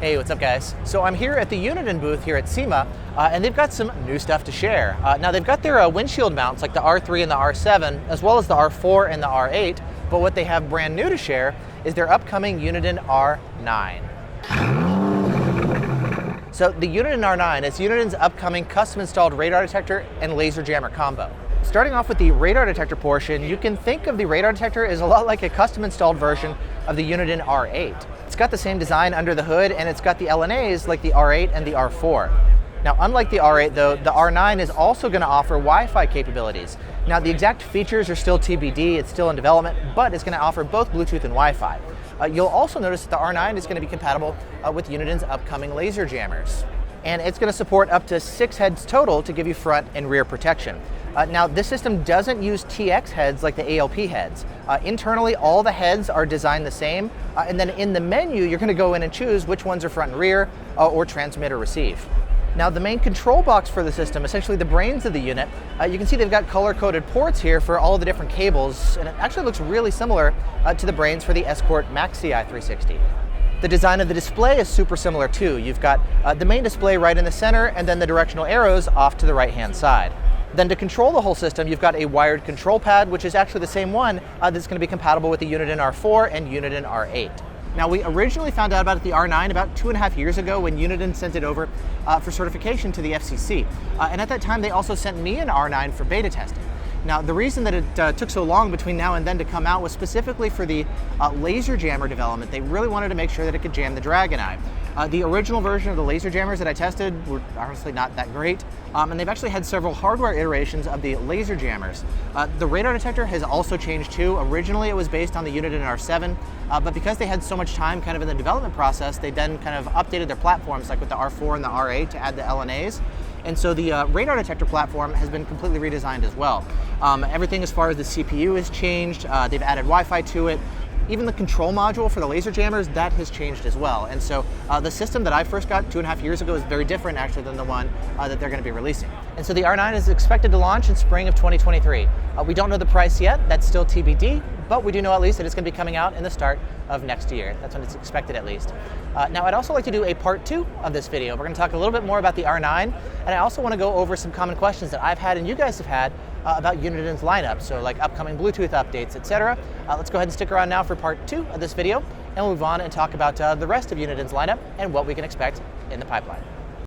Hey, what's up guys? So I'm here at the Uniden booth here at SEMA, and they've got some new stuff to share. Now they've got their windshield mounts like the R3 and the R7, as well as the R4 and the R8, but what they have brand new to share is their upcoming Uniden R9. So the Uniden R9 is Uniden's upcoming custom installed radar detector and laser jammer combo. Starting off with the radar detector portion, you can think of the radar detector as a lot like a custom installed version of the Uniden R8. It's got the same design under the hood, and it's got the LNAs like the R8 and the R4. Now, unlike the R8 though, the R9 is also going to offer Wi-Fi capabilities. Now, the exact features are still TBD, it's still in development, but it's going to offer both Bluetooth and Wi-Fi. You'll also notice that the R9 is going to be compatible with Uniden's upcoming laser jammers. And it's going to support up to 6 heads total to give you front and rear protection. Now, this system doesn't use TX heads like the ALP heads. Internally, all the heads are designed the same, and then in the menu, you're going to go in and choose which ones are front and rear, or transmit or receive. Now, the main control box for the system, essentially the brains of the unit, you can see they've got color-coded ports here for all the different cables, and it actually looks really similar to the brains for the Escort Maxi i360. The design of the display is super similar too. You've got the main display right in the center, and then the directional arrows off to the right-hand side. Then to control the whole system, you've got a wired control pad, which is actually the same one that's going to be compatible with the Uniden R4 and Uniden R8. Now, we originally found out about the R9 about 2.5 years ago when Uniden sent it over for certification to the FCC. And at that time, they also sent me an R9 for beta testing. Now, the reason that it took so long between now and then to come out was specifically for the laser jammer development. They really wanted to make sure that it could jam the Dragon Eye. The original version of the laser jammers that I tested were honestly not that great, and they've actually had several hardware iterations of the laser jammers. The radar detector has also changed too. Originally it was based on the Uniden R7, but because they had so much time kind of in the development process, they then kind of updated their platforms like with the R4 and the R8 to add the LNAs. And so the radar detector platform has been completely redesigned as well. Everything as far as the CPU has changed, they've added Wi-Fi to it. Even the control module for the laser jammers, that has changed as well. And so the system that I first got 2.5 years ago is very different actually than the one that they're going to be releasing. And so the R9 is expected to launch in spring of 2023. We don't know the price yet, that's still TBD, but we do know at least that it's going to be coming out in the start of next year. That's when it's expected at least. Now, I'd also like to do a part 2 of this video. We're going to talk a little bit more about the R9, and I also want to go over some common questions that I've had and you guys have had about Uniden's lineup, so like upcoming Bluetooth updates, etc. Let's go ahead and stick around now for part 2 of this video, and we'll move on and talk about the rest of Uniden's lineup and what we can expect in the pipeline.